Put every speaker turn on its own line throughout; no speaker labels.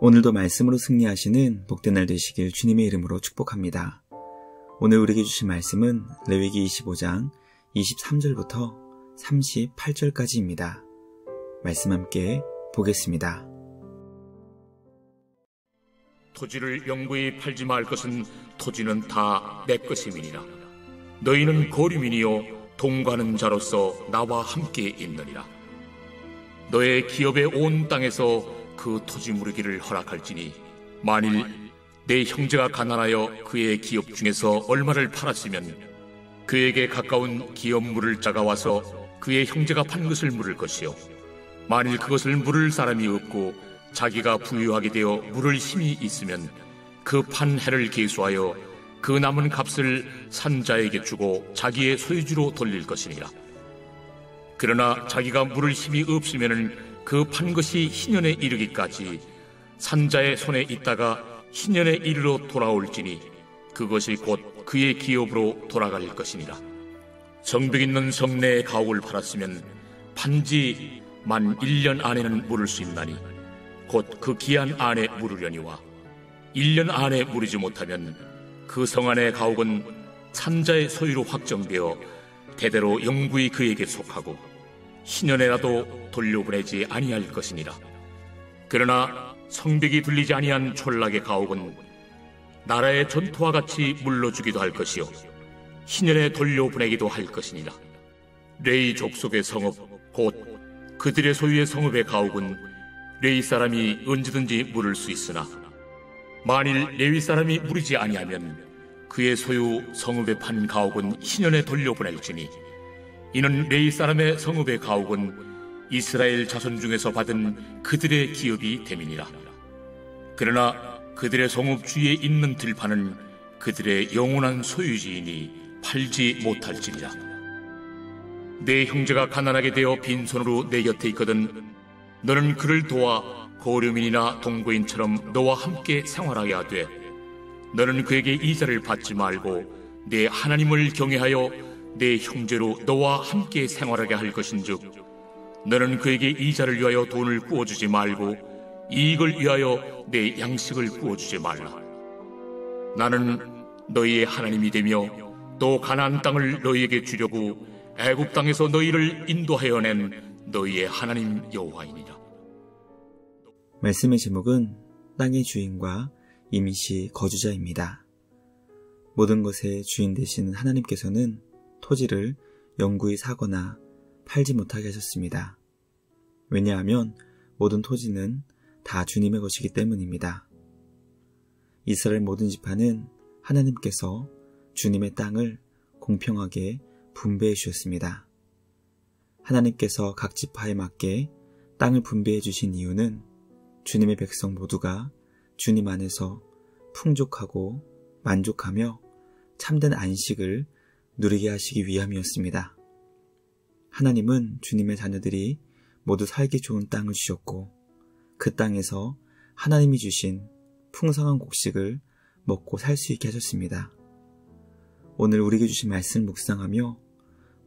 오늘도 말씀으로 승리하시는 복된 날 되시길 주님의 이름으로 축복합니다. 오늘 우리에게 주신 말씀은 레위기 25장 23절부터 38절까지입니다. 말씀 함께 보겠습니다.
토지를 영구히 팔지 말 것은 토지는 다 내 것임이니라. 너희는 거류민이요 동거하는 자로서 나와 함께 있느니라. 너의 기업의 온 땅에서 그 토지 무르기를 허락할지니 만일 내 형제가 가난하여 그의 기업 중에서 얼마를 팔았으면 그에게 가까운 기업 물을 자가 와서 그의 형제가 판 것을 물을 것이요, 만일 그것을 물을 사람이 없고 자기가 부유하게 되어 물을 힘이 있으면 그 판 해를 계수하여 그 남은 값을 산자에게 주고 자기의 소유주로 돌릴 것이니라. 그러나 자기가 물을 힘이 없으면 그 판 것이 희년에 이르기까지 산자의 손에 있다가 희년에 이르러 돌아올지니 그것이 곧 그의 기업으로 돌아갈 것이니라. 성벽 있는 성내의 가옥을 팔았으면 판지 만 1년 안에는 물을 수 있나니 곧 그 기한 안에 물으려니와 1년 안에 물이지 못하면 그 성 안의 가옥은 산자의 소유로 확정되어 대대로 영구히 그에게 속하고 희년에라도 돌려보내지 아니할 것이니라. 그러나 성벽이 둘리지 아니한 촌락의 가옥은 나라의 전토와 같이 물러주기도 할 것이요 희년에 돌려보내기도 할 것이니라. 레위 족속의 성읍 곧 그들의 소유의 성읍의 가옥은 레위 사람이 언제든지 물을 수 있으나 만일 레위 사람이 물이지 아니하면 그의 소유 성읍에 판 가옥은 희년에 돌려보낼지니 이는 레위 사람의 성읍의 가옥은 이스라엘 자손 중에서 받은 그들의 기업이 됨이니라. 그러나 그들의 성읍 주위에 있는 들판은 그들의 영원한 소유지이니 팔지 못할지니라. 내 형제가 가난하게 되어 빈손으로 내 곁에 있거든 너는 그를 도와 거류민이나 동거인처럼 너와 함께 생활하게 하되 너는 그에게 이자를 받지 말고 내 하나님을 경외하여 내 형제로 너와 함께 생활하게 할 것인즉 너는 그에게 이자를 위하여 돈을 구워주지 말고 이익을 위하여 내 양식을 구워주지 말라. 나는 너희의 하나님이 되며 또 가나안 땅을 너희에게 주려고 애굽 땅에서 너희를 인도하여 낸 너희의 하나님 여호와이니라.
말씀의 제목은 땅의 주인과 임시 거주자입니다. 모든 것의 주인 되시는 하나님께서는 토지를 영구히 사거나 팔지 못하게 하셨습니다. 왜냐하면 모든 토지는 다 주님의 것이기 때문입니다. 이스라엘 모든 지파는 하나님께서 주님의 땅을 공평하게 분배해 주셨습니다. 하나님께서 각 지파에 맞게 땅을 분배해 주신 이유는 주님의 백성 모두가 주님 안에서 풍족하고 만족하며 참된 안식을 누리게 하시기 위함이었습니다. 하나님은 주님의 자녀들이 모두 살기 좋은 땅을 주셨고 그 땅에서 하나님이 주신 풍성한 곡식을 먹고 살 수 있게 하셨습니다. 오늘 우리에게 주신 말씀을 묵상하며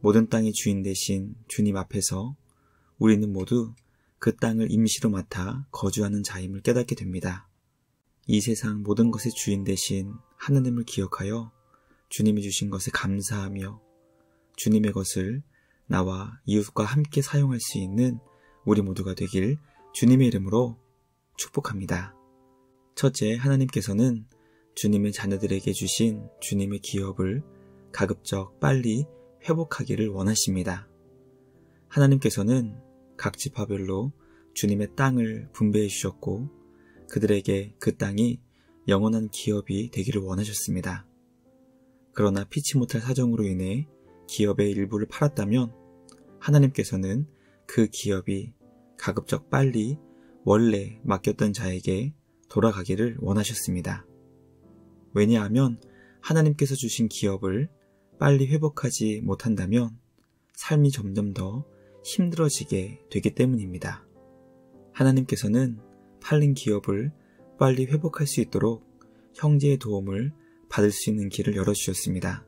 모든 땅의 주인 되신 주님 앞에서 우리는 모두 그 땅을 임시로 맡아 거주하는 자임을 깨닫게 됩니다. 이 세상 모든 것의 주인 되신 하나님을 기억하여 주님이 주신 것에 감사하며 주님의 것을 나와 이웃과 함께 사용할 수 있는 우리 모두가 되길 주님의 이름으로 축복합니다. 첫째, 하나님께서는 주님의 자녀들에게 주신 주님의 기업을 가급적 빨리 회복하기를 원하십니다. 하나님께서는 각 지파별로 주님의 땅을 분배해 주셨고 그들에게 그 땅이 영원한 기업이 되기를 원하셨습니다. 그러나 피치 못할 사정으로 인해 기업의 일부를 팔았다면 하나님께서는 그 기업이 가급적 빨리 원래 맡겼던 자에게 돌아가기를 원하셨습니다. 왜냐하면 하나님께서 주신 기업을 빨리 회복하지 못한다면 삶이 점점 더 힘들어지게 되기 때문입니다. 하나님께서는 팔린 기업을 빨리 회복할 수 있도록 형제의 도움을 받을 수 있는 길을 열어주셨습니다.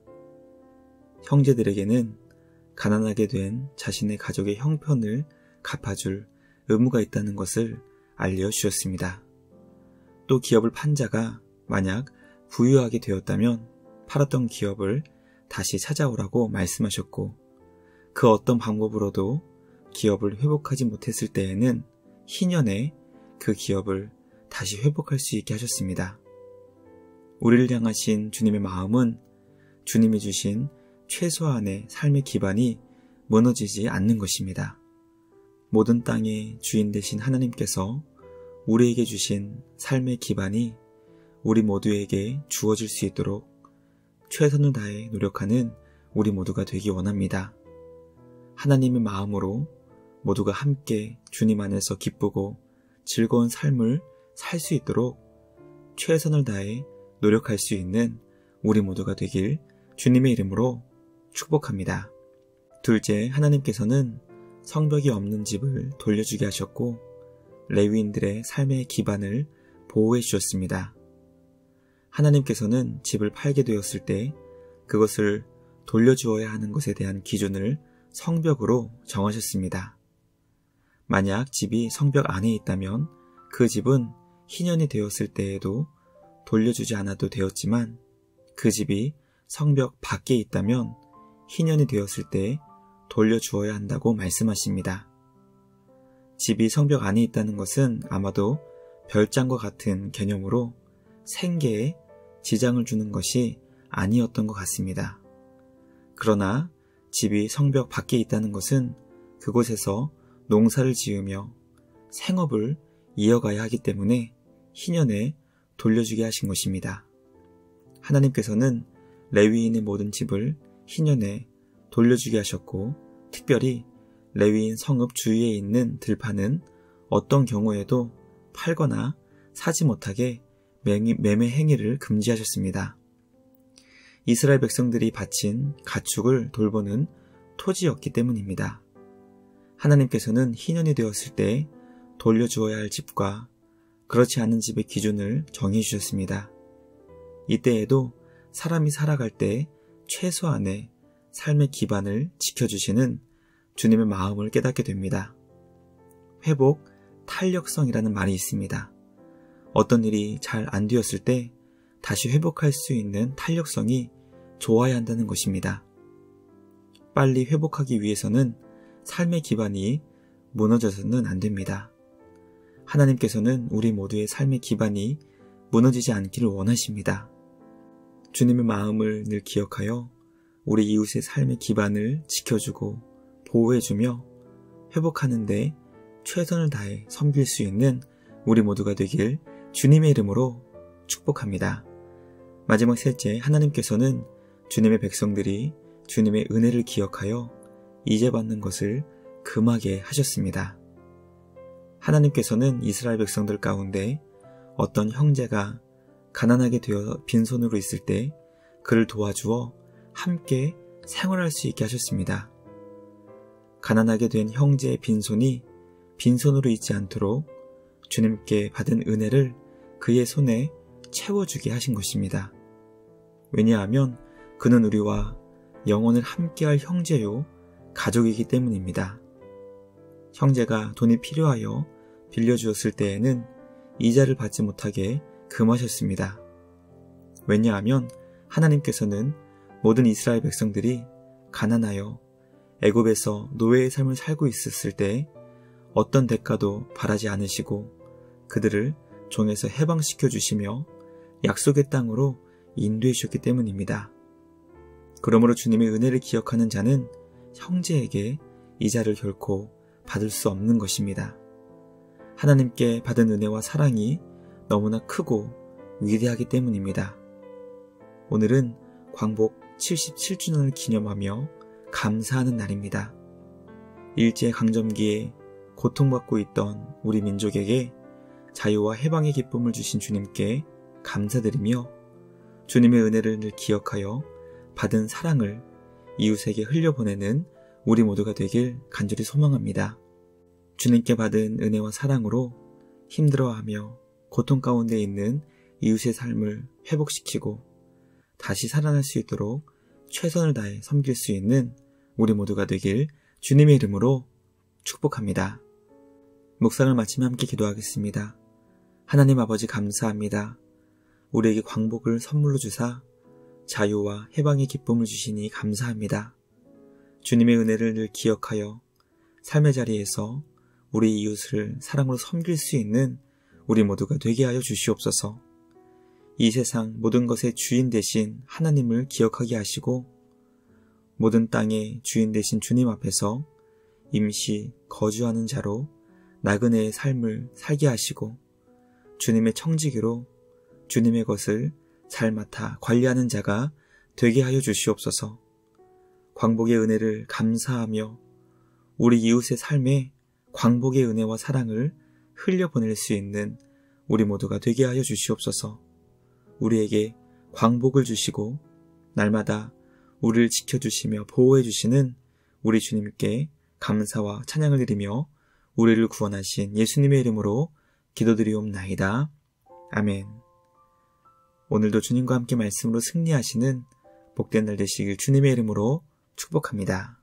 형제들에게는 가난하게 된 자신의 가족의 형편을 갚아줄 의무가 있다는 것을 알려주셨습니다. 또 기업을 판 자가 만약 부유하게 되었다면 팔았던 기업을 다시 찾아오라고 말씀하셨고, 그 어떤 방법으로도 기업을 회복하지 못했을 때에는 희년에 그 기업을 다시 회복할 수 있게 하셨습니다. 우리를 향하신 주님의 마음은 주님이 주신 최소한의 삶의 기반이 무너지지 않는 것입니다. 모든 땅의 주인 되신 하나님께서 우리에게 주신 삶의 기반이 우리 모두에게 주어질 수 있도록 최선을 다해 노력하는 우리 모두가 되기 원합니다. 하나님의 마음으로 모두가 함께 주님 안에서 기쁘고 즐거운 삶을 살 수 있도록 최선을 다해 노력할 수 있는 우리 모두가 되길 주님의 이름으로 축복합니다. 둘째, 하나님께서는 성벽이 없는 집을 돌려주게 하셨고 레위인들의 삶의 기반을 보호해 주셨습니다. 하나님께서는 집을 팔게 되었을 때 그것을 돌려주어야 하는 것에 대한 기준을 성벽으로 정하셨습니다. 만약 집이 성벽 안에 있다면 그 집은 희년이 되었을 때에도 돌려주지 않아도 되었지만, 그 집이 성벽 밖에 있다면 희년이 되었을 때 돌려주어야 한다고 말씀하십니다. 집이 성벽 안에 있다는 것은 아마도 별장과 같은 개념으로 생계에 지장을 주는 것이 아니었던 것 같습니다. 그러나 집이 성벽 밖에 있다는 것은 그곳에서 농사를 지으며 생업을 이어가야 하기 때문에 희년에 돌려주게 하신 것입니다. 하나님께서는 레위인의 모든 집을 희년에 돌려주게 하셨고, 특별히 레위인 성읍 주위에 있는 들판은 어떤 경우에도 팔거나 사지 못하게 매매 행위를 금지하셨습니다. 이스라엘 백성들이 바친 가축을 돌보는 토지였기 때문입니다. 하나님께서는 희년이 되었을 때 돌려주어야 할 집과 그렇지 않은 집의 기준을 정해 주셨습니다. 이때에도 사람이 살아갈 때 최소한의 삶의 기반을 지켜주시는 주님의 마음을 깨닫게 됩니다. 회복, 탄력성이라는 말이 있습니다. 어떤 일이 잘 안 되었을 때 다시 회복할 수 있는 탄력성이 좋아야 한다는 것입니다. 빨리 회복하기 위해서는 삶의 기반이 무너져서는 안 됩니다. 하나님께서는 우리 모두의 삶의 기반이 무너지지 않기를 원하십니다. 주님의 마음을 늘 기억하여 우리 이웃의 삶의 기반을 지켜주고 보호해주며 회복하는 데 최선을 다해 섬길 수 있는 우리 모두가 되길 주님의 이름으로 축복합니다. 마지막 셋째, 하나님께서는 주님의 백성들이 주님의 은혜를 기억하여 이제받는 것을 금하게 하셨습니다. 하나님께서는 이스라엘 백성들 가운데 어떤 형제가 가난하게 되어 빈손으로 있을 때 그를 도와주어 함께 생활할 수 있게 하셨습니다. 가난하게 된 형제의 빈손이 빈손으로 있지 않도록 주님께 받은 은혜를 그의 손에 채워주게 하신 것입니다. 왜냐하면 그는 우리와 영원을 함께할 형제요 가족이기 때문입니다. 형제가 돈이 필요하여 빌려주었을 때에는 이자를 받지 못하게 금하셨습니다. 왜냐하면 하나님께서는 모든 이스라엘 백성들이 가난하여 애굽에서 노예의 삶을 살고 있었을 때 어떤 대가도 바라지 않으시고 그들을 종에서 해방시켜 주시며 약속의 땅으로 인도해 주셨기 때문입니다. 그러므로 주님의 은혜를 기억하는 자는 형제에게 이자를 결코 받을 수 없는 것입니다. 하나님께 받은 은혜와 사랑이 너무나 크고 위대하기 때문입니다. 오늘은 광복 77주년을 기념하며 감사하는 날입니다. 일제강점기에 고통받고 있던 우리 민족에게 자유와 해방의 기쁨을 주신 주님께 감사드리며 주님의 은혜를 늘 기억하여 받은 사랑을 이웃에게 흘려보내는 우리 모두가 되길 간절히 소망합니다. 주님께 받은 은혜와 사랑으로 힘들어하며 고통 가운데 있는 이웃의 삶을 회복시키고 다시 살아날 수 있도록 최선을 다해 섬길 수 있는 우리 모두가 되길 주님의 이름으로 축복합니다. 묵상을 마치며 함께 기도하겠습니다. 하나님 아버지 감사합니다. 우리에게 광복을 선물로 주사 자유와 해방의 기쁨을 주시니 감사합니다. 주님의 은혜를 늘 기억하여 삶의 자리에서 우리 이웃을 사랑으로 섬길 수 있는 우리 모두가 되게 하여 주시옵소서. 이 세상 모든 것의 주인 되신 하나님을 기억하게 하시고 모든 땅의 주인 되신 주님 앞에서 임시 거주하는 자로 나그네의 삶을 살게 하시고 주님의 청지기로 주님의 것을 잘 맡아 관리하는 자가 되게 하여 주시옵소서. 광복의 은혜를 감사하며 우리 이웃의 삶에 광복의 은혜와 사랑을 흘려보낼 수 있는 우리 모두가 되게 하여 주시옵소서. 우리에게 광복을 주시고 날마다 우리를 지켜주시며 보호해 주시는 우리 주님께 감사와 찬양을 드리며 우리를 구원하신 예수님의 이름으로 기도드리옵나이다. 아멘. 오늘도 주님과 함께 말씀으로 승리하시는 복된 날 되시길 주님의 이름으로 축복합니다.